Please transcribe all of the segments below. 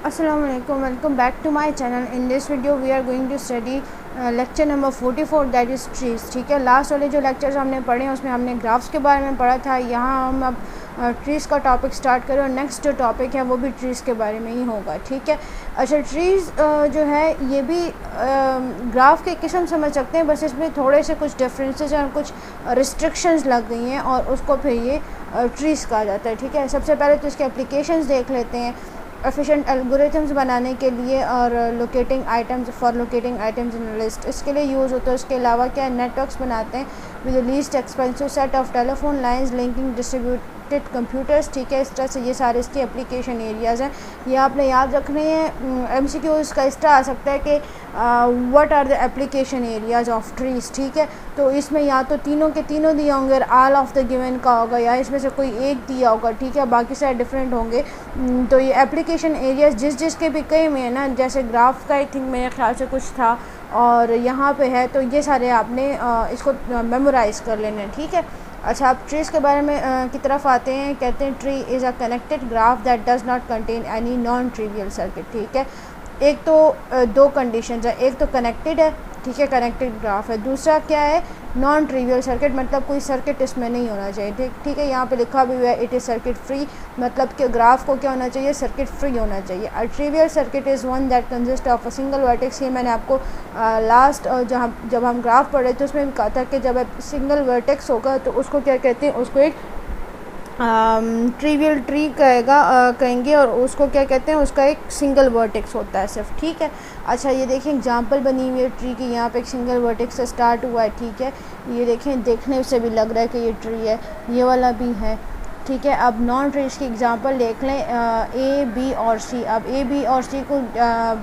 Assalamualaikum, welcome back to my channel. In this video we are going to study lecture number 44 that is trees. ठीक है, last वाले जो lectures हमने पढ़े हैं उसमें हमने ग्राफ्स के बारे में पढ़ा था। यहाँ हम अब ट्रीज़ का टॉपिक स्टार्ट करें और नेक्स्ट जो टॉपिक है वो भी ट्रीज़ के बारे में ही होगा। ठीक है, अच्छा ट्रीज़ जो है ये भी ग्राफ के किस्म समझ सकते हैं, बस इसमें थोड़े से कुछ डिफरेंसेस हैं और कुछ रिस्ट्रिक्शंस लग गई हैं और उसको फिर ये ट्रीज़ कहा जाता है। ठीक है, सबसे पहले तो इसके एप्लीकेशंस देख लेते हैं। एफिशिएंट एल्गोरिथम्स बनाने के लिए और locating items for locating items in list, इसके लिए यूज़ होता है। उसके अलावा क्या नेटवर्क्स बनाते हैं with least expensive set of telephone lines linking distributed computers. ठीक है, इस तरह से ये सारे इसके एप्लीकेशन एरियाज़ हैं, ये आपने याद रखने हैं। MCQ इसका इस तरह आ सकता है कि what are the application areas of trees. ठीक है, तो इसमें या तो तीनों के तीनों दिए होंगे, ऑल ऑफ द गिवन का होगा, या इसमें से कोई एक दिया होगा। ठीक है, बाकी सारे डिफरेंट होंगे। तो ये एप्लीकेशन एरियाज़ जिसके भी कई में है ना, जैसे ग्राफ का आई थिंक मेरे ख्याल से कुछ था और यहाँ पे है, तो ये सारे आपने इसको मेमोराइज़ कर लेना है। ठीक है, अच्छा आप ट्रीज़ के बारे में की तरफ आते हैं। कहते हैं tree is a connected graph that does not contain any non trivial circuit. ठीक है, एक तो दो कंडीशंस है, एक तो कनेक्टेड है, ठीक है, कनेक्टेड ग्राफ है। दूसरा क्या है, नॉन ट्रिवियल सर्किट, मतलब कोई सर्किट इसमें नहीं होना चाहिए। ठीक है, यहाँ पे लिखा भी हुआ है इट इज़ सर्किट फ्री, मतलब कि ग्राफ को क्या होना चाहिए, सर्किट फ्री होना चाहिए। A trivial circuit is one that consist of a single vertex. ये मैंने आपको लास्ट जब हम ग्राफ पढ़ रहे थे उसमें भी कहा था कि जब सिंगल वर्टेक्स होगा तो उसको क्या कहते हैं, उसको एक ट्रिवियल ट्री कहेंगे और उसको क्या कहते हैं, उसका एक सिंगल वर्टेक्स होता है सिर्फ। ठीक है, अच्छा ये देखें एग्जांपल बनी हुई है ट्री की, यहाँ पे एक सिंगल वर्टेक्स से स्टार्ट हुआ है। ठीक है, ये देखें देखने से भी लग रहा है कि ये ट्री है, ये वाला भी है। ठीक है, अब नॉन ट्रीज की एग्जांपल देख लें, A, B और C। अब A, B और C को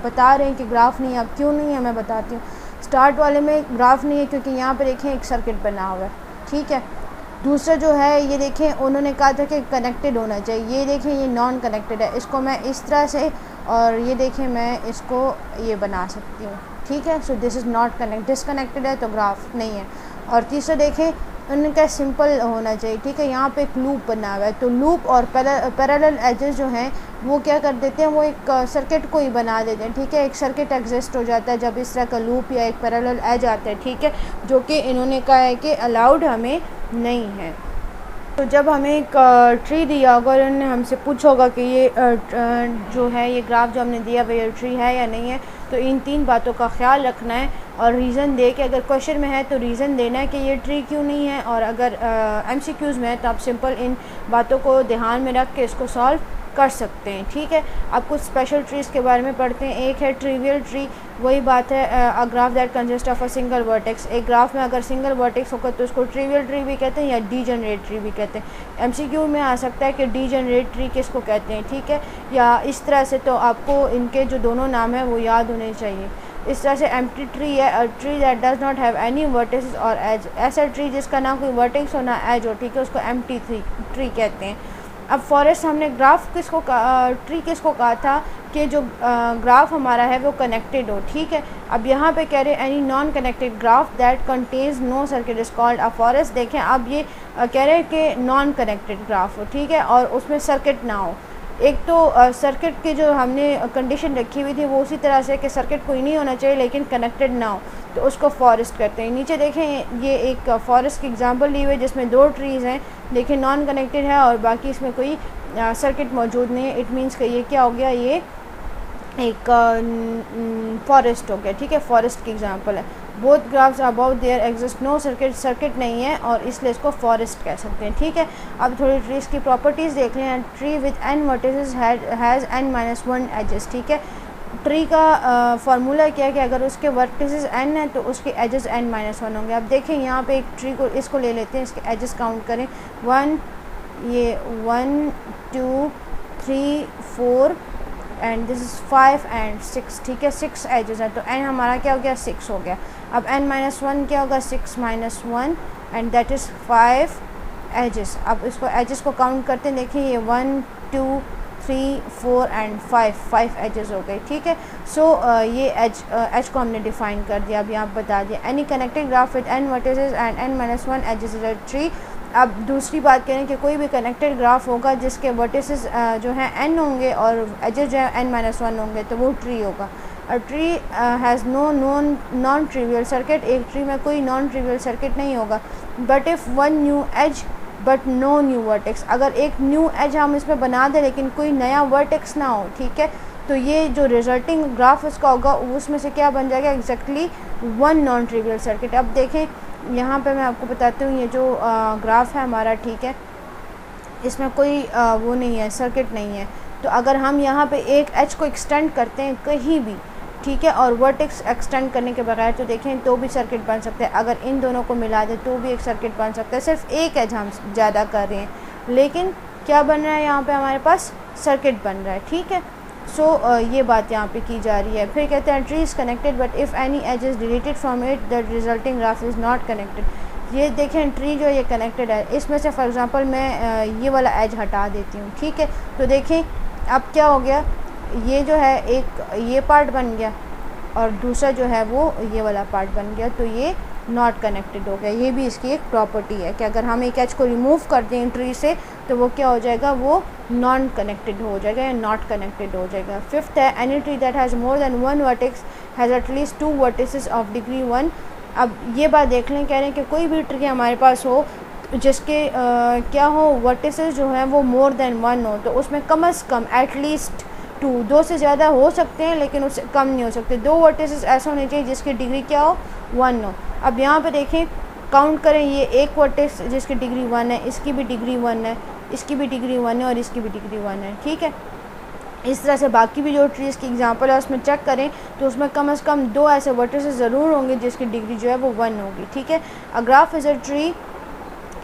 बता रहे हैं कि ग्राफ नहीं है। अब क्यों नहीं है मैं बताती हूँ। स्टार्ट वाले में ग्राफ नहीं है क्योंकि यहाँ पर देखें एक सर्किट बना हुआ है। ठीक है, दूसरा जो है ये देखें उन्होंने कहा था कि कनेक्टेड होना चाहिए, ये देखें ये नॉन कनेक्टेड है, इसको मैं इस तरह से और ये देखें मैं इसको ये बना सकती हूँ। ठीक है, so this is not connect, disconnected है तो ग्राफ नहीं है। और तीसरा देखें उनका सिंपल होना चाहिए। ठीक है, यहाँ पे एक लूप बना हुआ है, तो लूप और पैरेलल एजेस जो हैं वो क्या कर देते हैं, वो एक सर्किट को ही बना देते हैं। ठीक है, एक सर्किट एग्जिस्ट हो जाता है जब इस तरह का लूप या एक पैरेलल एज आता है। ठीक है, जो कि इन्होंने कहा है कि अलाउड हमें नहीं है। तो जब हमें एक ट्री दिया होगा और उन्होंने हमसे पूछा होगा कि ये जो है ये ग्राफ जो हमने दिया वो ये ट्री है या नहीं है, तो इन तीन बातों का ख्याल रखना है और रीज़न दे के, अगर क्वेश्चन में है तो रीज़न देना है कि ये ट्री क्यों नहीं है, और अगर MCQs में है तो आप सिंपल इन बातों को ध्यान में रख के इसको सॉल्व कर सकते हैं। ठीक है, अब कुछ स्पेशल ट्रीज़ के बारे में पढ़ते हैं। एक है ट्रिवियल ट्री, वही बात है a graph that consist of a single vertex. एक ग्राफ में अगर सिंगल वर्टेक्स होगा तो उसको ट्रिवियल ट्री भी कहते हैं या डीजनरेट ट्री भी कहते हैं। MCQ में आ सकता है कि डीजनरेट ट्री किसको कहते हैं। ठीक है, या इस तरह से, तो आपको इनके जो दोनों नाम हैं वो याद होने चाहिए। इस तरह से एम्प्टी ट्री है, a tree that does not have any vertex और एज। ऐसा ट्री जिसका ना कोई वर्टेक्स हो ना एज हो, ठीक है, उसको एम्प्टी ट्री कहते हैं। अब फॉरेस्ट हमने ग्राफ ट्री किसको कहा था कि जो ग्राफ हमारा है वो कनेक्टेड हो। ठीक है, अब यहाँ पे कह रहे हैं any non connected graph that contains no circuit is called a forest. देखें अब ये कह रहे हैं कि नॉन कनेक्टेड ग्राफ हो। ठीक है, और उसमें सर्किट ना हो। एक तो सर्किट की जो हमने कंडीशन रखी हुई थी वो उसी तरह से कि सर्किट कोई नहीं होना चाहिए लेकिन कनेक्टेड ना हो, तो उसको फॉरेस्ट कहते हैं। नीचे देखें ये एक फॉरेस्ट की एग्जांपल ली हुई है जिसमें दो ट्रीज़ हैं, देखें नॉन कनेक्टेड है और बाकी इसमें कोई सर्किट मौजूद नहीं है। इट मीन्स कि ये क्या हो गया, ये एक फॉरेस्ट हो गया। ठीक है, फॉरेस्ट की एग्जांपल है। Both graphs about there exist no circuit नहीं है और इसलिए इसको फॉरेस्ट कह सकते हैं। ठीक है, अब थोड़ी ट्रीज़ की प्रॉपर्टीज़ देख लें। Tree with n vertices has n-1 edges. ठीक है, ट्री का फार्मूला क्या है कि अगर उसके वर्टिसेस n है तो उसके एजेस n-1 होंगे। अब देखें यहाँ पे एक ट्री को इसको ले लेते हैं, इसके एजेस काउंट करें। 1 2 3 4 एंड दिस इज़ 5 एंड 6। ठीक है, 6 एजेस हैं, तो n हमारा क्या हो गया, 6 हो गया। अब n-1 क्या होगा, 6 - 1 एंड दैट इज़ 5 एजेस। अब इसको एजेस को काउंट करते हैं, देखिए ये 1 2 3 4 एंड 5 एजेस हो गए। ठीक है, सो ये एज को हमने डिफाइन कर दिया, अभी आप बता दिया। Any connected graph with n vertices and n-1 edges is a tree अब दूसरी बात करें कि कोई भी कनेक्टेड ग्राफ होगा जिसके वर्टिसेस जो हैं n होंगे और एजेस जो है n-1 होंगे तो वो ट्री होगा। और tree has no non trivial circuit, एक ट्री में कोई नॉन ट्रिवियल सर्किट नहीं होगा। But if one new edge but no new vertex, अगर एक न्यू एज हम इसमें बना दें लेकिन कोई नया वर्टेक्स ना हो, ठीक है, तो ये जो रिजल्टिंग ग्राफ इसका होगा उसमें से क्या बन जाएगा, exactly one non trivial circuit. अब देखें यहाँ पे मैं आपको बताती हूँ, ये जो ग्राफ है हमारा, ठीक है, इसमें कोई वो नहीं है, सर्किट नहीं है। तो अगर हम यहाँ पे एक एच को एक्सटेंड करते हैं कहीं भी, ठीक है, और वर्टेक्स एक्सटेंड करने के बगैर तो देखें तो भी सर्किट बन सकते हैं। अगर इन दोनों को मिला दें तो भी एक सर्किट बन सकता है। सिर्फ एक एज हम ज़्यादा कर रहे हैं, लेकिन क्या बन रहा है यहाँ पे हमारे पास सर्किट बन रहा है, ठीक है। सो ये बात यहाँ पे की जा रही है। फिर कहते हैं tree is connected but if any as is deleted from it that resulting graph is not connected. ये देखें ट्री जो ये कनेक्टेड है, इसमें से फॉर एग्जांपल मैं ये वाला एज हटा देती हूँ, ठीक है। तो देखें अब क्या हो गया, ये जो है एक ये पार्ट बन गया और दूसरा जो है वो ये वाला पार्ट बन गया, तो ये नॉट कनेक्टेड हो गया। ये भी इसकी एक प्रॉपर्टी है कि अगर हम एक एच को रिमूव कर दें ट्री से तो वो क्या हो जाएगा, वो नॉन कनेक्टेड हो जाएगा या नॉट कनेक्टेड हो जाएगा। फिफ्थ है any tree that has more than one vertex has at least two vertices of degree 1। अब ये बात देख लें, कह रहे हैं कि कोई भी ट्री हमारे पास हो जिसके क्या हो, वर्टिसेस जो है वो मोर देन 1 हो, तो उसमें कम से कम एटलीस्ट 2, 2 से ज़्यादा हो सकते हैं लेकिन उससे कम नहीं हो सकते। 2 वर्टिसेस ऐसे होने चाहिए जिसकी डिग्री क्या हो, 1 हो। अब यहाँ पे देखें, काउंट करें, ये एक वर्टेक्स जिसकी डिग्री 1 है, इसकी भी डिग्री 1 है, इसकी भी डिग्री 1 है और इसकी भी डिग्री 1 है, ठीक है। इस तरह से बाकी भी जो ट्रीज़ की एग्जांपल है उसमें चेक करें तो उसमें कम से कम 2 ऐसे वर्टिसेस ज़रूर होंगे जिसकी डिग्री जो है वो 1 होगी, ठीक है। A graph is a tree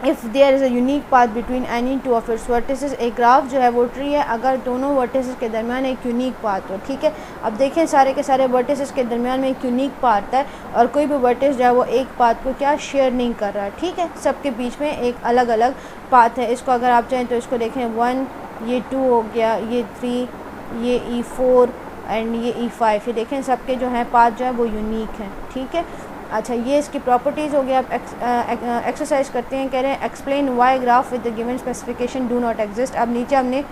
if there is a unique path between any two of its vertices. एक ग्राफ जो है वो ट्री है अगर दोनों वर्टिसेस के दरमियान एक यूनिक पाथ हो, ठीक है। अब देखें सारे के सारे वर्टिसेस के दरमियान में एक यूनिक पाथ है और कोई भी वर्टिस जो है वो एक पाथ को क्या शेयर नहीं कर रहा है, ठीक है। सबके बीच में एक अलग अलग पाथ है। इसको अगर आप चाहें तो इसको देखें 1, ये 2 हो गया, ये 3, ये E4 एंड ये E5, ये देखें सबके जो है पाथ जो है वो यूनिक हैं, ठीक है। अच्छा, ये इसकी प्रॉपर्टीज़ हो गया। आप एक्सरसाइज करते हैं, कह रहे हैं explain why graph with the given specification do not exist. अब नीचे हमने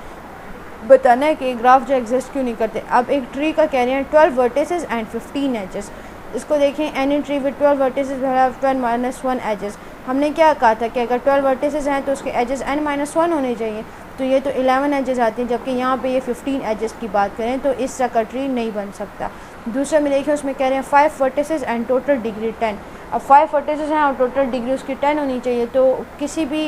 बताना है कि ग्राफ जो एग्जिस्ट क्यों नहीं करते। अब एक ट्री का कह रहे हैं 12 वर्टिसेस एंड 15 एजेस। इसको देखें, any tree with 12 vertices will have 12-1 edges. हमने क्या कहा था कि अगर 12 वर्टिसेस हैं तो उसके एजेस n-1 होने चाहिए, तो ये तो 11 एजेस आती हैं, जबकि यहाँ पे ये 15 एजेस की बात करें तो इस तरह का ट्री नहीं बन सकता। दूसरा में देखिए, उसमें कह रहे हैं 5 वर्टिसेस एंड टोटल डिग्री 10। अब 5 वर्टिसेस हैं और टोटल डिग्री उसकी 10 होनी चाहिए, तो किसी भी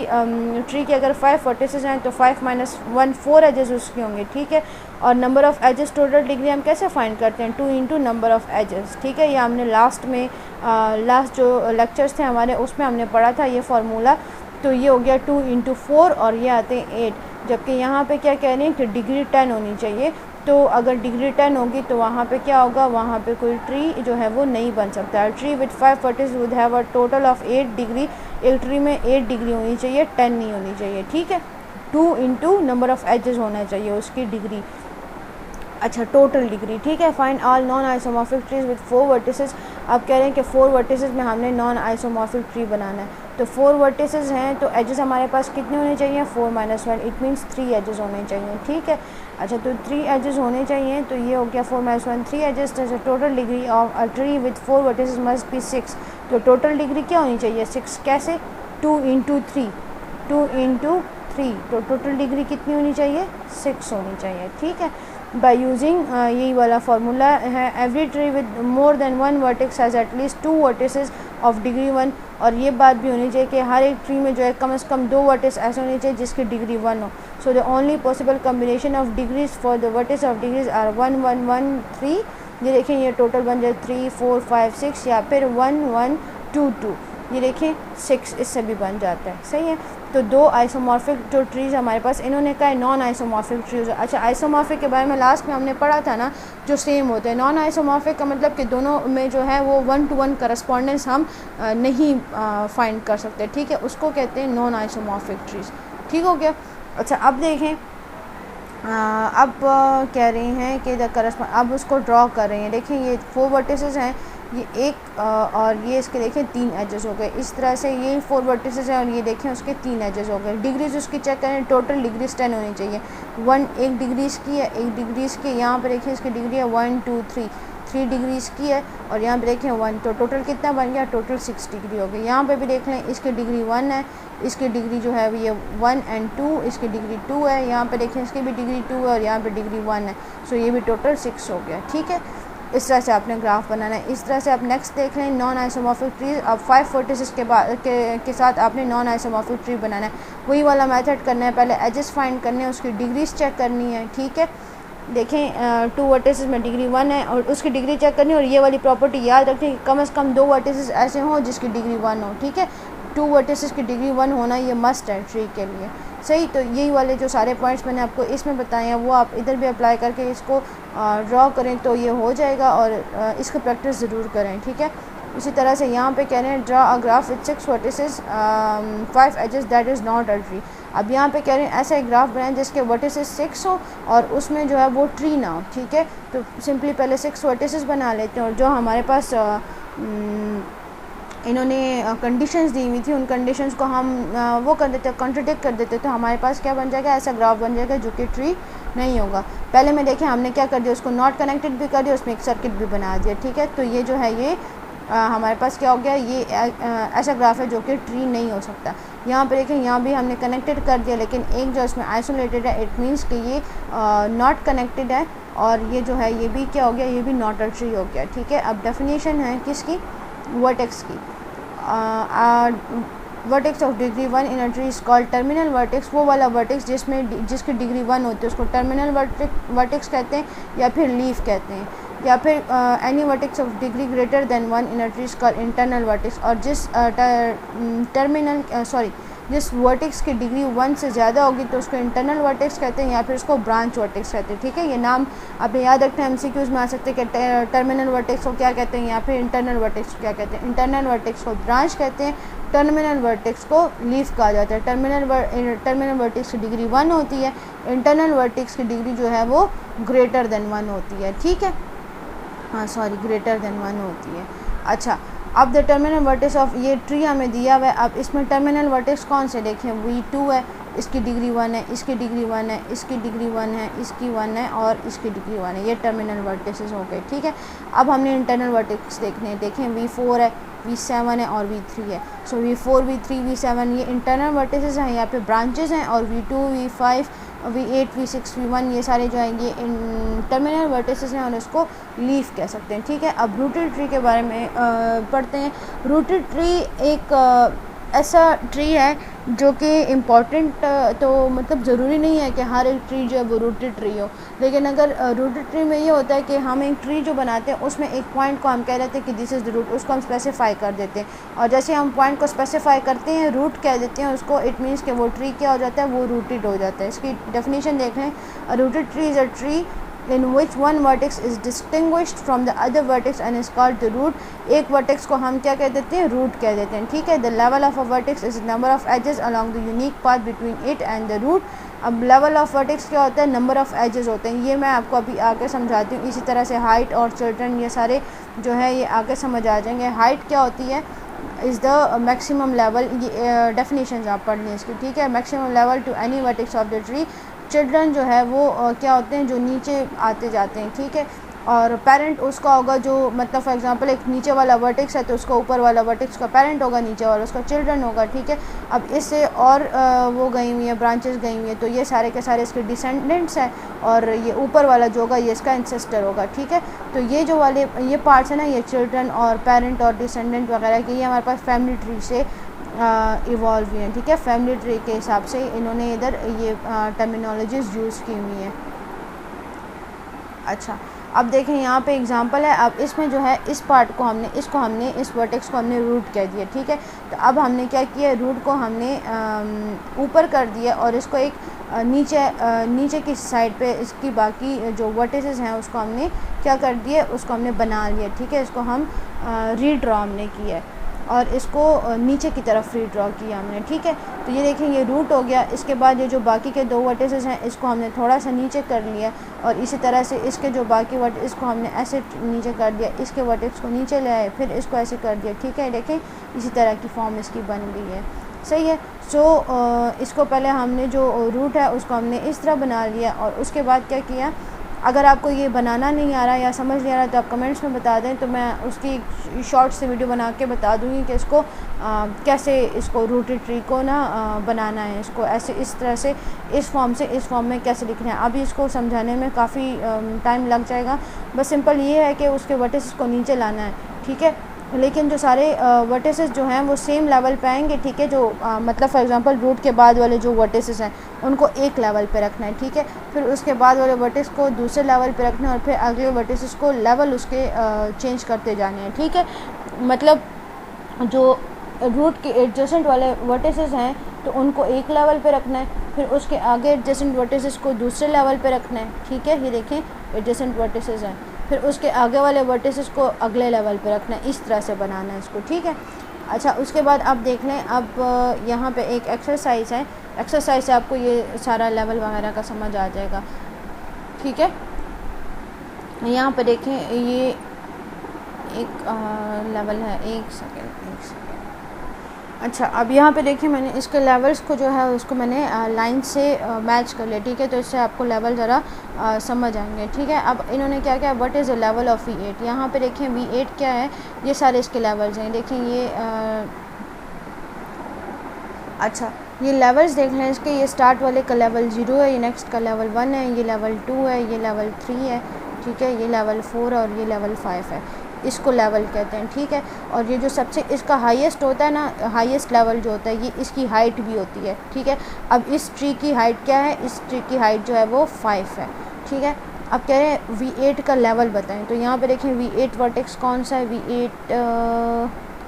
ट्री के अगर 5 वर्टिसेस हैं तो 5-1 4 एजेस उसके होंगे, ठीक है। और number of edges total degree हम कैसे फाइंड करते हैं, 2 इंटू नंबर ऑफ़ एजेस, ठीक है। ये हमने लास्ट जो लेक्चर्स थे हमारे उसमें हमने पढ़ा था ये फार्मूला। तो ये हो गया 2 इंटू 4 और ये आते हैं 8, जबकि यहाँ पे क्या कह रहे हैं कि डिग्री 10 होनी चाहिए। तो अगर डिग्री 10 होगी तो वहाँ पे क्या होगा, वहाँ पे कोई ट्री जो है वो नहीं बन सकता। Tree with 5 vertices would have a total of 8 degree. एक ट्री में 8 डिग्री होनी चाहिए, 10 नहीं होनी चाहिए, ठीक है। 2 इंटू नंबर ऑफ़ एजेस होना चाहिए उसकी डिग्री, अच्छा टोटल डिग्री, ठीक है। Find all non isomorphic trees with 4 vertices. अब कह रहे हैं कि 4 वर्टिसेस में हमने नॉन आइसोमॉर्फिक ट्री बनाना है, तो 4 वर्टिसेस हैं तो एजेस हमारे पास कितने होने चाहिए, 4-1, इट मीन्स 3 एजेस होने चाहिए, ठीक है। अच्छा, तो 3 एजेस होने चाहिए, तो ये हो गया 4-1 3 एजेस। जैसे total degree of a tree with 4 vertices must be 6। तो टोटल डिग्री क्या होनी चाहिए, 6 कैसे, 2 इंटू 3, 2 इंटू 3, तो टोटल डिग्री कितनी होनी चाहिए, 6 होनी चाहिए, ठीक है। बाई यूजिंग यही वाला फार्मूला है, every tree with more than 1 vertex has at least 2 vertices of degree 1। और ये बात भी होनी चाहिए कि हर एक ट्री में जो है कम से कम 2 वर्टिस ऐसे होने चाहिए जिसकी डिग्री 1 हो। So the only possible combination of degrees for the vertices of degrees are 1-1-1-3। ये देखें, ये टोटल बन जाए 3-4-5-6 या फिर 1-1-2-2। ये देखें 6 इससे भी बन जाता है, सही है। तो 2 आइसोमॉर्फिक जो ट्रीज़ हमारे पास, इन्होंने कहा है नॉन आइसोमॉर्फिक ट्रीज़। अच्छा, आइसोमॉर्फिक के बारे में लास्ट में हमने पढ़ा था ना, जो सेम होते हैं। नॉन आइसोमॉर्फिक का मतलब कि दोनों में जो है वो 1-to-1 करस्पॉन्डेंस हम नहीं फाइंड कर सकते, ठीक है, उसको कहते हैं नॉन आइसोमॉर्फिक ट्रीज़, ठीक हो गया। अच्छा, अब देखें, अब कह रहे हैं कि द करस्पॉन्ड, अब उसको ड्रॉ कर रहे हैं। देखें, ये 4 वर्टिसेस हैं, ये एक और ये इसके देखें 3 एजेस हो गए। इस तरह से ये 4 वर्टिसेस हैं और ये देखें उसके 3 एजेस हो गए। डिग्रीज उसकी चेक करें, टोटल डिग्रीज 10 होनी चाहिए। 1 डिग्रीज की है, 1 डिग्रीज की, यहाँ पर देखिए इसकी डिग्री है 1 2 3 डिग्रीज की है और यहाँ पे देखें 1, तो टोटल कितना बन गया, टोटल 6 डिग्री हो गई। यहाँ पे भी देख लें इसकी डिग्री 1 है, इसकी डिग्री जो है ये 1 और 2, इसकी डिग्री 2 है, यहाँ पे देखें इसकी भी डिग्री 2 है और यहाँ पे डिग्री 1 है। सो ये भी टोटल 6 हो गया। ठीक है, इस तरह से आपने ग्राफ बनाना है। इस तरह से आप नेक्स्ट देख लें नॉन आइसोमॉर्फिक ट्री। अब 5 वर्टिसेस के साथ आपने नॉन आइसोमॉर्फिक ट्री बनाना है। वही वाला मेथड करना है, पहले एजेस फाइंड करने हैं, उसकी डिग्रीज चेक करनी है। ठीक है, देखें 2 वर्टिसेस में डिग्री 1 है और उसकी डिग्री चेक करनी है। और ये वाली प्रॉपर्टी याद रखें कि कम से कम 2 वर्टिसेस ऐसे हों जिसकी डिग्री 1 हो। ठीक है, 2 वर्टिसेस की डिग्री 1 होना ये मस्ट है ट्री के लिए। सही, तो यही वाले जो सारे पॉइंट्स मैंने आपको इसमें बताए हैं वो आप इधर भी अप्लाई करके इसको ड्रॉ करें तो ये हो जाएगा और इसका प्रैक्टिस ज़रूर करें। ठीक है, इसी तरह से यहाँ पे कह रहे हैं draw a graph with 6 vertices 5 edges that is not a tree. अब यहाँ पे कह रहे हैं ऐसा एक ग्राफ बनाएं जिसके वर्टिसेस 6 हो और उसमें जो है वो ट्री ना हो। ठीक है, तो सिंपली पहले 6 वर्टिसेस बना लेते हैं और जो हमारे पास इन्होंने कंडीशंस दी हुई थी उन कंडीशंस को हम वो कर देते, कॉन्ट्रडिक्ट कर देते, तो हमारे पास क्या बन जाएगा, ऐसा ग्राफ बन जाएगा जो कि ट्री नहीं होगा। पहले में देखें हमने क्या कर दिया, उसको नॉट कनेक्टेड भी कर दिया, उसमें एक सर्किट भी बना दिया। ठीक है, तो ये जो है ये हमारे पास क्या हो गया, ये ऐसा ग्राफ है जो कि ट्री नहीं हो सकता। यहाँ पे देखें, यहाँ भी हमने कनेक्टेड कर दिया लेकिन एक जो इसमें आइसोलेटेड है, इट मीन्स कि ये नॉट कनेक्टेड है और ये जो है ये भी क्या हो गया, ये भी नॉट अ ट्री हो गया। ठीक है, अब डेफिनेशन है किसकी, वर्टेक्स की। Vertex of degree 1 in a tree is called terminal vertex. वो वाला वर्टेक्स जिसकी डिग्री 1 होती है उसको टर्मिनल वर्टेक्स कहते हैं या फिर लीफ कहते हैं, या फिर any vertex of degree greater than 1 in a tree is called internal vertex. और जिस वर्टेक्स की डिग्री 1 से ज़्यादा होगी तो उसको इंटरनल वर्टेक्स कहते हैं या फिर उसको ब्रांच वर्टेक्स कहते हैं। ठीक है, ये नाम आपने याद रखना है, MCQs में आ सकते हैं कि टर्मिनल वर्टेक्स को क्या कहते हैं या फिर इंटरनल वर्टेक्स को क्या कहते हैं। इंटरनल वर्टेक्स को ब्रांच कहते हैं, टर्मिनल वर्टेक्स को लीफ कहा जाता है। टर्मिनल वर्टेक्स की डिग्री 1 होती है, इंटरनल वर्टेक्स की डिग्री जो है वो ग्रेटर देन 1 होती है। ठीक है, हाँ सॉरी, ग्रेटर देन 1 होती है। अच्छा, अब द टर्मिनल वर्टेक्स ऑफ ये ट्री हमें दिया हुआ है। अब इसमें टर्मिनल वर्टेक्स कौन से देखें, V2 है, इसकी डिग्री 1 है, इसकी डिग्री 1 है, इसकी डिग्री 1 है, इसकी 1 है और इसकी डिग्री 1 है। ये टर्मिनल वर्टेक्सेस हो गए। ठीक है, अब हमने इंटरनल वर्टेक्स देखने हैं। देखें V4 है, V7 है और V3 है। सो V4 V3 V7 ये इंटरनल वर्टेक्सेस हैं, यहाँ पे ब्रांचेस हैं। और V2 V5 V8 V6 V1 ये सारे जो हैं ये टर्मिनल वर्टिसेस हैं और इसको लीफ कह सकते हैं। ठीक है, अब रूटेड ट्री के बारे में पढ़ते हैं। रूटेड ट्री एक ऐसा ट्री है जो कि इम्पॉर्टेंट, तो मतलब ज़रूरी नहीं है कि हर एक ट्री जो है वो रूटेड ट्री हो, लेकिन अगर रूटेड ट्री में ये होता है कि हम एक ट्री जो बनाते हैं उसमें एक पॉइंट को हम कह देते हैं कि दिस इज़ द रूट, उसको हम स्पेसिफाई कर देते हैं और जैसे हम पॉइंट को स्पेसिफाई करते हैं, रूट कह देते हैं उसको, इट मीन्स कि वो ट्री क्या हो जाता है, वो रूटेड हो जाता है। इसकी डेफिनेशन देख लें, a rooted tree is a tree in which one vertex is distinguished from the other vertex and is called the root। एक vertex को हम क्या कह देते हैं, root कह देते हैं। ठीक है, the level of a vertex is the number of edges along the unique path between it and the root। अब level of vertex क्या होता है, number of edges होते हैं। ये मैं आपको अभी आगे समझाती हूँ। इसी तरह से height और children ये सारे जो है ये आगे समझ आ जाएंगे। height क्या होती है, इज़ द मैक्सिमम लेवल, ये डेफिनेशन आप पढ़ लें इसकी। ठीक है, maximum level to any vertex of the tree. Children जो है वो क्या होते हैं, जो नीचे आते जाते हैं। ठीक है, और पेरेंट उसका होगा जो मतलब फॉर एग्जांपल एक नीचे वाला वर्टेक्स है तो उसका ऊपर वाला वर्टेक्स का पेरेंट होगा, नीचे वाला उसका चिल्ड्रन होगा। ठीक है, अब इससे और वो गई हुई है, ब्रांचेस गई हुई हैं, तो ये सारे के सारे इसके डिसेंडेंट्स हैं और ये ऊपर वाला जो होगा ये इसका इंसेस्टर होगा। ठीक है, तो ये जो वाले ये पार्ट्स हैं ना, ये चिल्ड्रन और पेरेंट और डिसेंडेंट वगैरह के, ये हमारे पास फैमिली ट्री से इवॉल्व हुए हैं। ठीक है, फैमिली ट्री के हिसाब से इन्होंने इधर ये टर्मिनोलॉजीज यूज़ की हुई हैं। अच्छा, अब देखें यहाँ पे एग्जांपल है। अब इसमें जो है इस पार्ट को हमने इस वर्टेक्स को हमने रूट कह दिया। ठीक है, तो अब हमने क्या किया, रूट को हमने ऊपर कर दिया और इसको एक नीचे की साइड पे इसकी बाकी जो वर्टिसेस हैं उसको हमने क्या कर दिया, उसको हमने बना लिया। ठीक है, इसको हम रीड्रॉ हमने किया है। और इसको नीचे की तरफ फ्री ड्रॉ किया हमने, ठीक है। तो ये देखें ये रूट हो गया। इसके बाद ये जो बाकी के 2 वर्टिसेस हैं इसको हमने थोड़ा सा नीचे कर लिया और इसी तरह से इसके जो बाकी वर्टिस को हमने ऐसे नीचे कर दिया, इसके वर्टिस को नीचे ले आए, फिर इसको ऐसे कर दिया, ठीक है। देखें इसी तरह की फॉर्म इसकी बन गई है, सही है। इसको पहले हमने जो रूट है उसको हमने इस तरह बना लिया और उसके बाद क्या किया, अगर आपको ये बनाना नहीं आ रहा या समझ नहीं आ रहा तो आप कमेंट्स में बता दें, तो मैं उसकी शॉर्ट से वीडियो बना के बता दूँगी कि इसको कैसे इसको रूटेड ट्री को ना बनाना है, इसको ऐसे इस तरह से इस फॉर्म से इस फॉर्म में कैसे लिखना है। अभी इसको समझाने में काफ़ी टाइम लग जाएगा, बस सिंपल ये है कि उसके वर्टिसेस को नीचे लाना है, ठीक है। लेकिन जो सारे वर्टिसेस जो हैं वो सेम लेवल पे आएंगे, ठीक है। जो मतलब फॉर एग्जांपल रूट के बाद वाले जो वर्टिसेस हैं उनको एक लेवल पे रखना है, ठीक है। फिर उसके बाद वाले वर्टिस को दूसरे लेवल पे रखना है और फिर अगले वर्टिसेस को लेवल उसके चेंज करते जाने हैं, ठीक है। मतलब जो रूट के एडजेसेंट वाले वर्टिसेस हैं तो उनको एक लेवल पे रखना है, फिर उसके आगे एडजेसेंट वर्टिसेस को दूसरे लेवल पे रखना है, ठीक है। ये देखें एडजेसेंट वर्टिसेस हैं, फिर उसके आगे वाले वर्टिसेस को अगले लेवल पे रखना है, इस तरह से बनाना है इसको, ठीक है। अच्छा उसके बाद अब देख लें, अब यहाँ पे एक एक्सरसाइज है, एक्सरसाइज से आपको ये सारा लेवल वगैरह का समझ आ जाएगा, ठीक है। यहाँ पे देखें ये एक लेवल है, एक सेकेंड। अच्छा अब यहाँ पे देखिए मैंने इसके लेवल्स को जो है उसको मैंने लाइन से मैच कर लिया, ठीक है। तो इससे आपको लेवल ज़रा समझ आएंगे, ठीक है। अब इन्होंने क्या किया, what is the level of V8। यहाँ पे देखें V8 क्या है, ये सारे इसके लेवल्स हैं, देखें ये अच्छा ये लेवल्स देख लें इसके, ये स्टार्ट वाले का लेवल 0 है, ये नेक्स्ट का लेवल 1 है, ये लेवल 2 है, ये लेवल 3 है, ठीक है, ये लेवल 4 है और ये लेवल 5 है, इसको लेवल कहते हैं, ठीक है। और ये जो सबसे इसका हाईएस्ट होता है ना, हाईएस्ट लेवल जो होता है ये इसकी हाइट भी होती है, ठीक है। अब इस ट्री की हाइट क्या है, इस ट्री की हाइट जो है वो 5 है, ठीक है। अब कह रहे हैं V8 का लेवल बताएं, तो यहाँ पे देखें V8 वर्टेक्स कौन सा है, V8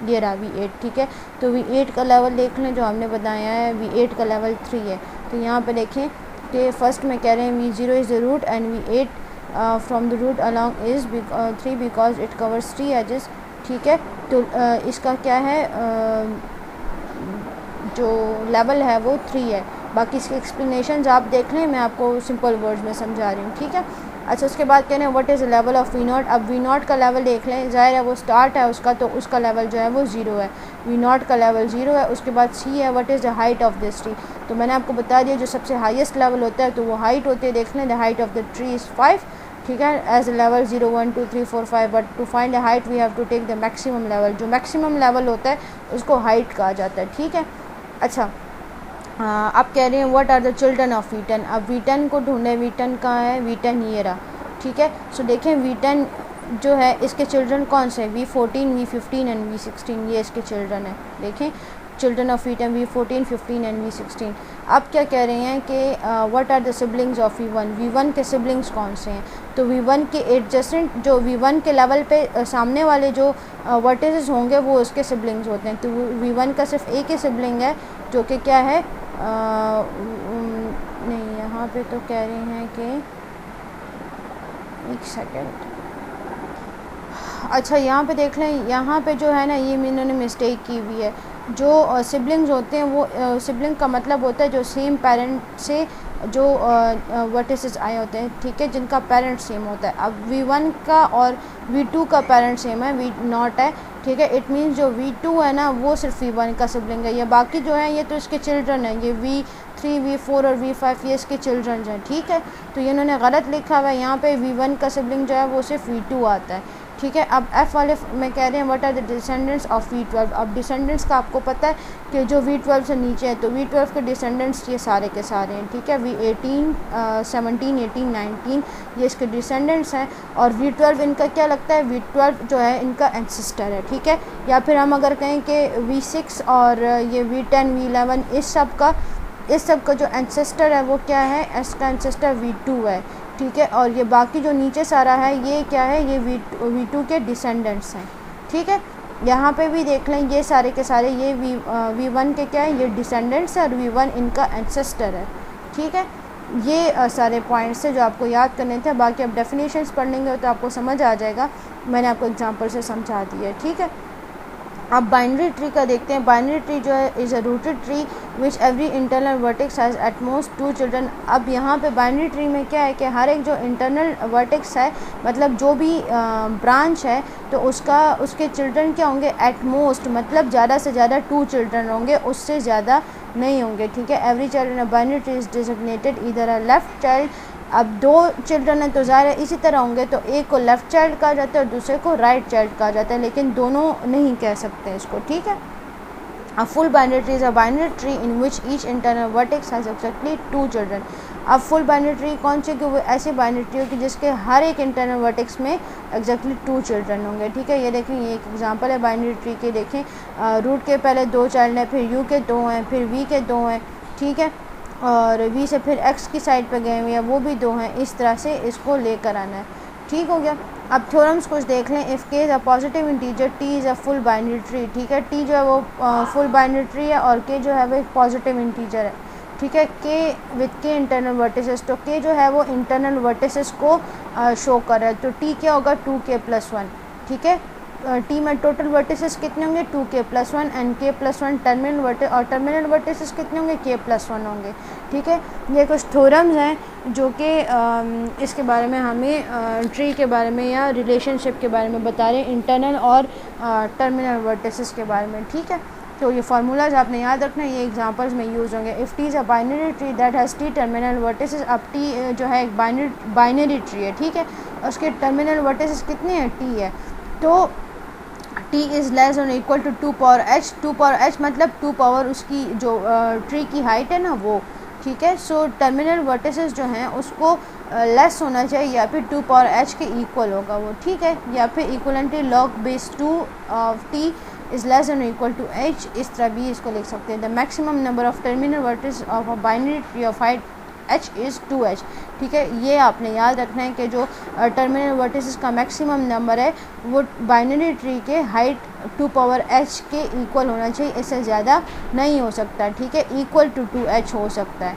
ये रहा V8, ठीक है। तो V8 का लेवल देख लें जो हमने बताया है, V8 का लेवल 3 है। तो यहाँ पे देखें कि फर्स्ट में कह रहे हैं V0 is the root and V8 from the root along is 3 because it covers 3 edges, ठीक है। तो इसका क्या है, जो लेवल है वो 3 है। बाकी इसके एक्सप्लेनेशन आप देख लें, मैं आपको सिंपल वर्ड्स में समझा रही हूँ, ठीक है। अच्छा उसके बाद कहने हैं what is the level of V0। अब V0 का लेवल देख लें, ज़ाहिर है वो स्टार्ट है उसका, तो उसका लेवल जो है वो 0 है, V0 का लेवल 0 है। उसके बाद C है, what is the height of this tree. तो मैंने आपको बता दिया जो सबसे हाईएस्ट लेवल होता है तो वो हाइट होती है, देख लें the height of the tree is 5, ठीक है, edge level 0 1 2 3 4 5, but to find the height we have to take the maximum level. जो मैक्सिमम लेवल होता है उसको हाइट कहा जाता है, ठीक है। अच्छा आप कह रहे हैं what are the children of V10। अब V10 को ढूंढें, V10 कहाँ है, V10 ये रहा, ठीक है। सो देखें V10 जो है इसके चिल्ड्रन कौन से हैं, V14 V15 एंड V16, ये इसके चिल्ड्रन है, देखें children of V10 V14 15 and V16। अब क्या कह रहे हैं कि what are the siblings of V1। V1 के सिबलिंग्स कौन से हैं, तो V1 के एडजेसेंट जो V1 के लेवल पे सामने वाले जो वर्टिसेस होंगे वो उसके सिबलिंग्स होते हैं। तो V1 का सिर्फ एक ही सिबलिंग है जो कि क्या है, नहीं यहाँ पे तो कह रहे हैं कि एक सेकेंड, अच्छा यहाँ पे देख लें, यहाँ पे जो है ना ये इन्होंने मिस्टेक की हुई है। जो सिबलिंग्स होते हैं वो सिबलिंग का मतलब होता है जो सेम पेरेंट से जो वर्टिसेस आए होते हैं, ठीक है, जिनका पेरेंट सेम होता है। अब V1 का और V2 का पेरेंट सेम है, V0 है, ठीक है। इट मीन्स जो V2 है ना वो सिर्फ V1 का सिबलिंग है, ये बाकी जो है ये तो इसके चिल्ड्रन हैं, ये V3 V4 और V5 ये इसके चिल्ड्रन हैं, ठीक है। तो ये इन्होंने गलत लिखा हुआ है, यहाँ पे V1 का सिबलिंग जो है वो सिर्फ V2 आता है, ठीक है। अब F वाले में कह रहे हैं what are the descendants of V12। अब डिसेंडेंट्स का आपको पता है कि जो V12 से नीचे है तो V12 के डिसेंडेंट्स ये सारे के सारे हैं, ठीक है। V18 17 18 19 ये इसके डिसेंडेंट्स हैं और V12 इनका क्या लगता है, V12 जो है इनका एंसेस्टर है, ठीक है। या फिर हम अगर कहें कि V6 और ये V10 V11 इस सब का जो एंसेस्टर है वो क्या है, इसका एंसेस्टर V2 है, ठीक है। और ये बाकी जो नीचे सारा है ये क्या है, ये V2 के डिसेंडेंट्स हैं, ठीक है। यहाँ पे भी देख लें ये सारे के सारे ये V1 के क्या है, ये डिसेंडेंट्स है और V1 इनका एंसेस्टर है, ठीक है। ये सारे पॉइंट्स है जो आपको याद करने थे, बाकी आप डेफिनेशंस पढ़ लेंगे तो आपको समझ आ जाएगा, मैंने आपको एग्जांपल से समझा दिया है, ठीक है। अब बाइनरी ट्री का देखते हैं। बाइनरी ट्री जो है is a rooted tree which every internal vertex has at most 2 children. अब यहाँ पे बाइनरी ट्री में क्या है कि हर एक जो इंटरनल वर्टेक्स है, मतलब जो भी ब्रांच है, तो उसके चिल्ड्रन क्या होंगे, एट मोस्ट मतलब ज़्यादा से ज़्यादा 2 चिल्ड्रन होंगे, उससे ज़्यादा नहीं होंगे, ठीक है। Every child in a binary tree is designated either a left child. अब 2 चिल्ड्रन है तो ज़ाहिर है इसी तरह होंगे, तो एक को लेफ़्ट चाइल्ड कहा जाता है और दूसरे को राइट चाइल्ड कहा जाता है, लेकिन दोनों नहीं कह सकते इसको, ठीक है। A full binary tree is a binary tree in which each internal vertex has exactly 2 children. अब फुल बाइनरी ट्री कौन सी, कि वो ऐसी बाइनरी ट्री होगी जिसके हर एक इंटरनल वर्टेक्स में एग्जैक्टली 2 चिल्ड्रन होंगे, ठीक है। ये देखें, ये एक एग्जांपल है बाइनरी ट्री के। देखें रूट के पहले 2 चाइल्ड हैं, फिर यू के 2 हैं, फिर वी के 2 हैं, ठीक है, और वी से फिर एक्स की साइड पे गए हुए हैं, वो भी 2 हैं। इस तरह से इसको लेकर आना है, ठीक हो गया। अब थ्योरम्स कुछ देख लें। इफ़ के is a positive integer, T is a full binary tree, ठीक है। टी जो है वो फुल बाइनरी ट्री है और के जो है वो एक पॉजिटिव इंटीजर है, ठीक है। के विद के इंटरनल वर्टिसेस, तो के जो है वो इंटरनल वर्टिसेस को शो कर रहा है, तो टी क्या होगा 2k+1, ठीक है। टी में टोटल वर्टिसेस कितने होंगे 2k+1 and k+1 terminal vertices, और टर्मिनल वर्टिसेस कितने होंगे k+1 होंगे, ठीक है। ये कुछ थ्योरम्स हैं जो कि इसके बारे में हमें ट्री के बारे में या रिलेशनशिप के बारे में बता रहे हैं, इंटरनल और टर्मिनल वर्टिसेस के बारे में, ठीक है। तो ये फार्मूलाज आपने याद रखना है, ये एग्जांपल्स में यूज़ होंगे। If T is a binary tree that has T terminal vertices, अब टी जो है एक बाइनरी ट्री है, ठीक है, उसके टर्मिनल वर्टिसेस कितने हैं, टी है, तो टी इज़ लेस और equal to 2 power h. 2 power h मतलब 2 पावर उसकी जो ट्री की हाइट है ना वो, ठीक है। सो टर्मिनल वर्टिसेस जो हैं उसको लेस होना चाहिए या फिर 2 पावर एच के इक्वल होगा वो, ठीक है, या फिर equivalently log base 2 of T is less than equal to h, इस तरह भी इसको लिख सकते हैं। The maximum number of terminal vertices of a binary tree of height h is 2h, ठीक है। ये आपने याद रखना है कि जो टर्मिनल वर्टिसेस का मैक्सिमम नंबर है वो बाइनरी ट्री के हाइट 2 पावर h के इक्वल होना चाहिए, इससे ज़्यादा नहीं हो सकता, ठीक है। इक्वल टू 2h हो सकता है,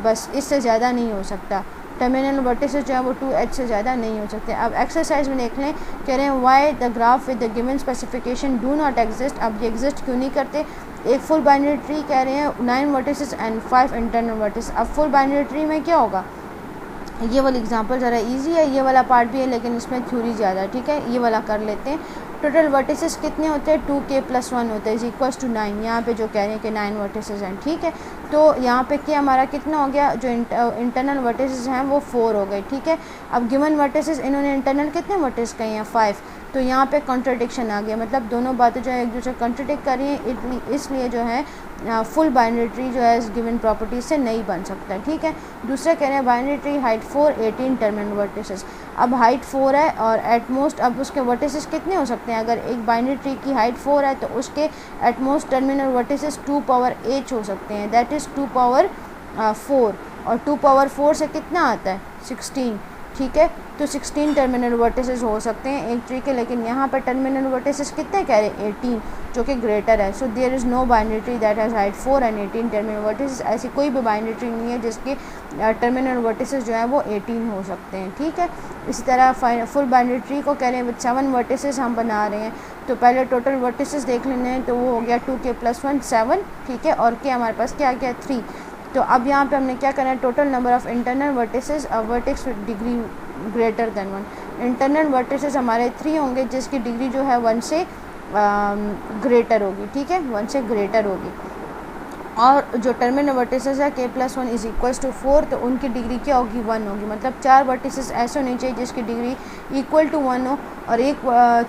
बस इससे ज़्यादा नहीं हो सकता। टर्मिनल वर्टिसेस जो है वो 2h से ज़्यादा नहीं हो सकते। अब एक्सरसाइज में देख लें, कह रहे हैं why the graph with the given specification do not exist. अब ये एग्जिस्ट क्यों नहीं करते। एक फुल बाइनरी ट्री कह रहे हैं 9 वर्टिसेस एंड 5 इंटरनल वर्टिस। अब फुल बाइनरी ट्री में क्या होगा, ये वाली एग्जांपल ज़रा इजी है, ये वाला पार्ट भी है लेकिन इसमें थ्योरी ज़्यादा है, ठीक है। ये वाला कर लेते हैं। टोटल वर्टिसेस कितने होते हैं 2k+1 होते हैं, इज इक्वल्स टू 9। यहाँ पे जो कह रहे हैं कि 9 वर्टिसेस हैं, ठीक है। तो यहाँ पे क्या हमारा कितना हो गया, जो इंटरनल वर्टिसेस हैं वो 4 हो गए, ठीक है। अब गिवन वर्टिसेस इन्होंने इंटरनल कितने वर्टिस कहे हैं 5, तो यहाँ पे कॉन्ट्रडिक्शन आ गया, मतलब दोनों बातें जो है एक दूसरे कॉन्ट्रडिक्ट कर रही हैं, इसलिए जो है फुल बाइनरी ट्री जो है इस गिवन प्रॉपर्टीज से नहीं बन सकता, ठीक है। दूसरा कह रहे हैं binary tree height 4 18 terminal vertices. अब हाइट 4 है और एटमोस्ट, अब उसके वर्टिसेस कितने हो सकते हैं, अगर एक बाइनरी ट्री की हाइट 4 है तो उसके at most terminal vertices 2 power h हो सकते हैं, दैट इज़ 2 पावर 4, और 2 पावर 4 से कितना आता है 16, ठीक है। तो 16 टर्मिनल वर्टिसेस हो सकते हैं एक ट्री के, लेकिन यहाँ पर टर्मिनल वर्टिसेस कितने कह रहे हैं 18, जो कि ग्रेटर है। So there is no binary tree that has height 4 and 18 terminal vertices. ऐसी कोई भी बाइनरी ट्री नहीं है जिसके टर्मिनल वर्टिसेस जो है वो 18 हो सकते हैं, ठीक है। इसी तरह फुल बाइनरी ट्री को कह रहे हैं विद 7 वर्टिसेस हम बना रहे हैं, तो पहले टोटल वर्टिसेस देख लेने हैं, तो वो हो गया 2k+1 7, ठीक है, और के हमारे पास क्या गया 3। तो अब यहाँ पे हमने क्या करना है, total number of internal vertices vertex with degree greater than 1। Internal vertices हमारे 3 होंगे जिसकी डिग्री जो है 1 से ग्रेटर होगी, ठीक है, 1 से ग्रेटर होगी। और जो टर्मिनल वर्टिसेस है k+1 इज़ इक्वल्स टू 4, तो उनकी डिग्री क्या होगी 1 होगी। मतलब 4 वर्टिसेस ऐसे होने चाहिए जिसकी डिग्री इक्वल टू 1 हो, और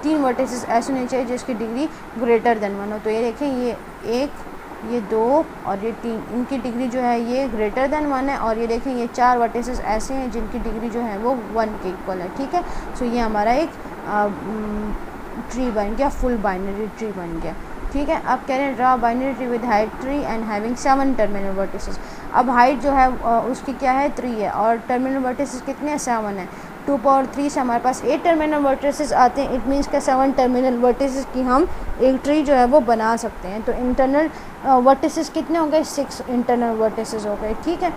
3 वर्टिसेस ऐसे होने चाहिए जिसकी डिग्री ग्रेटर देन 1 हो। तो ये देखें, ये 1, ये 2 और ये 3, इनकी डिग्री जो है ये ग्रेटर देन 1 है, और ये देखें ये 4 वर्टिसेस ऐसे हैं जिनकी डिग्री जो है वो 1 के इक्वल है, ठीक है। सो ये हमारा एक ट्री बन गया, फुल बाइनरी ट्री बन गया, ठीक है। अब कह रहे हैं draw binary tree with height 3 and having 7 terminal vertices. अब हाइट जो है उसकी क्या है 3 है, और टर्मिनल वर्टिसेस कितने हैं 7 है। 2 पावर 3 से हमारे पास 8 टर्मिनल वर्टिसेस आते हैं, इट मीन्स का 7 टर्मिनल वर्टिसेस की हम एक ट्री जो है वो बना सकते हैं। तो इंटरनल वर्टिसेस कितने हो गए 6 इंटरनल वर्टिसेस हो गए, ठीक है।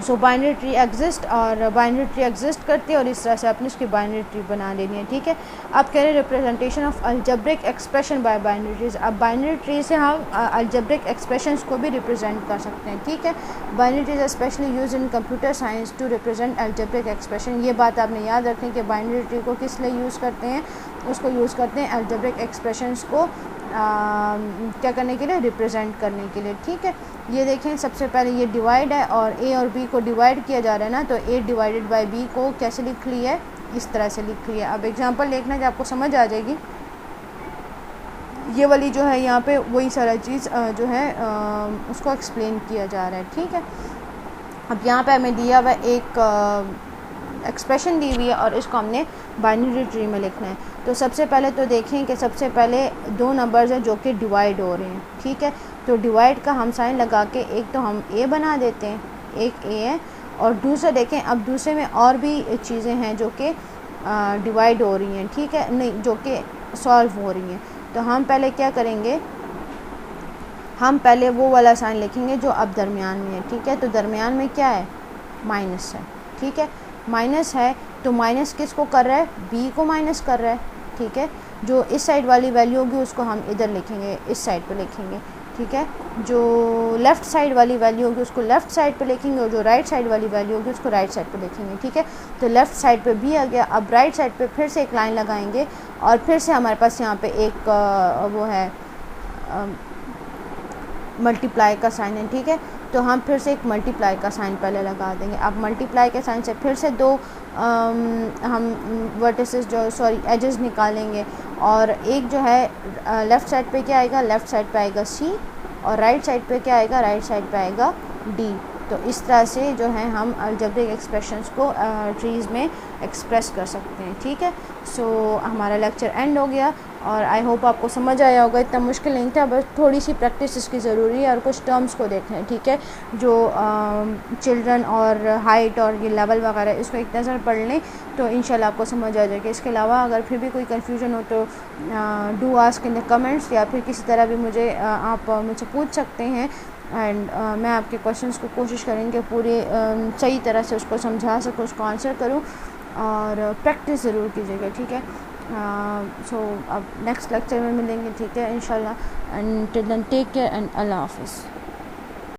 सो बाइनरी ट्री एग्जिस्ट, और बाइनरी ट्री एग्जिस्ट करती है और इस तरह से अपनी उसकी बाइनरी ट्री बना लेनी है, ठीक है। अब कह रहे हैं representation of algebraic expression by binary trees. अब बाइनरी ट्री से हम अलजेब्रिक एक्सप्रेशंस को भी रिप्रेजेंट कर सकते हैं, ठीक है। Binary trees specially use in computer science to represent algebraic expression. ये बात आपने याद रखनी कि बाइनरी ट्री को किस लिए यूज़ करते हैं, उसको यूज़ करते हैं अलजेब्रिक एक्सप्रेशंस को क्या करने के लिए, रिप्रेजेंट करने के लिए, ठीक है। ये देखें सबसे पहले ये डिवाइड है और ए और बी को डिवाइड किया जा रहा है ना, तो ए डिवाइडेड बाय बी को कैसे लिख ली है, इस तरह से लिख ली है। अब एग्जांपल देखना कि आपको समझ आ जाएगी। ये वाली जो है यहाँ पे वही सारा चीज़ जो है उसको एक्सप्लेन किया जा रहा है, ठीक है। अब यहाँ पे हमें दिया हुआ एक एक्सप्रेशन दी हुई है और इसको हमने बाइनरी ट्री में लिखना है। तो सबसे पहले तो देखें कि सबसे पहले दो नंबर्स हैं जो कि डिवाइड हो रहे हैं, ठीक है। तो डिवाइड का हम साइन लगा के एक तो हम ए बना देते हैं, एक ए है, और दूसरा देखें अब दूसरे में और भी चीज़ें हैं जो कि डिवाइड हो रही हैं, ठीक है, नहीं जो कि सॉल्व हो रही हैं। तो हम पहले क्या करेंगे, हम पहले वो वाला साइन लिखेंगे जो अब दरमियान में है, ठीक है। तो दरमियान में क्या है, माइनस है, ठीक है। माइनस है तो माइनस किसको कर रहा है, बी को माइनस कर रहा है, ठीक है। जो इस साइड वाली वैल्यू होगी उसको हम इधर लिखेंगे, इस साइड पे लिखेंगे, ठीक है। जो लेफ़्ट साइड वाली वैल्यू होगी उसको लेफ़्ट साइड पे लिखेंगे और जो राइट साइड वाली वैल्यू होगी उसको राइट साइड पे लिखेंगे, ठीक है। तो लेफ़्ट साइड पे भी आ गया। अब राइट साइड पे फिर से एक लाइन लगाएंगे और फिर से हमारे पास यहाँ पे एक वो है मल्टीप्लाई का साइन है, ठीक है। तो हम फिर से एक मल्टीप्लाई का साइन पहले लगा देंगे। अब मल्टीप्लाई के साइन से फिर से दो हम वर्टिसेस जो एजेस निकालेंगे और एक जो है लेफ़्ट साइड पे क्या आएगा, लेफ़्ट साइड पे आएगा सी, और राइट साइड पे क्या आएगा, राइट साइड पे आएगा डी। तो इस तरह से जो है हम अलजेब्रिक एक्सप्रेशंस को ट्रीज़ में एक्सप्रेस कर सकते हैं, ठीक है। सो हमारा लेक्चर एंड हो गया और आई होप आपको समझ आया होगा। इतना मुश्किल नहीं था, बस थोड़ी सी प्रैक्टिस इसकी ज़रूरी है और कुछ टर्म्स को देखना है, ठीक है। जो चिल्ड्रन और हाइट और ये लेवल वगैरह इसको एक नज़र पढ़ लें तो इंशाल्लाह आपको समझ आ जाएगा। इसके अलावा अगर फिर भी कोई कन्फ्यूजन हो तो do ask in the comments, या फिर किसी तरह भी मुझे आप मुझसे पूछ सकते हैं एंड मैं आपके क्वेश्चंस को कोशिश करेंगे पूरे सही तरह से उसको समझा सकूँ, उसको आंसर करूँ, और प्रैक्टिस ज़रूर कीजिएगा, ठीक है। सो अब नेक्स्ट लेक्चर में मिलेंगे, ठीक है, इंशाल्लाह। And till then take care and अल्लाह हाफिज़।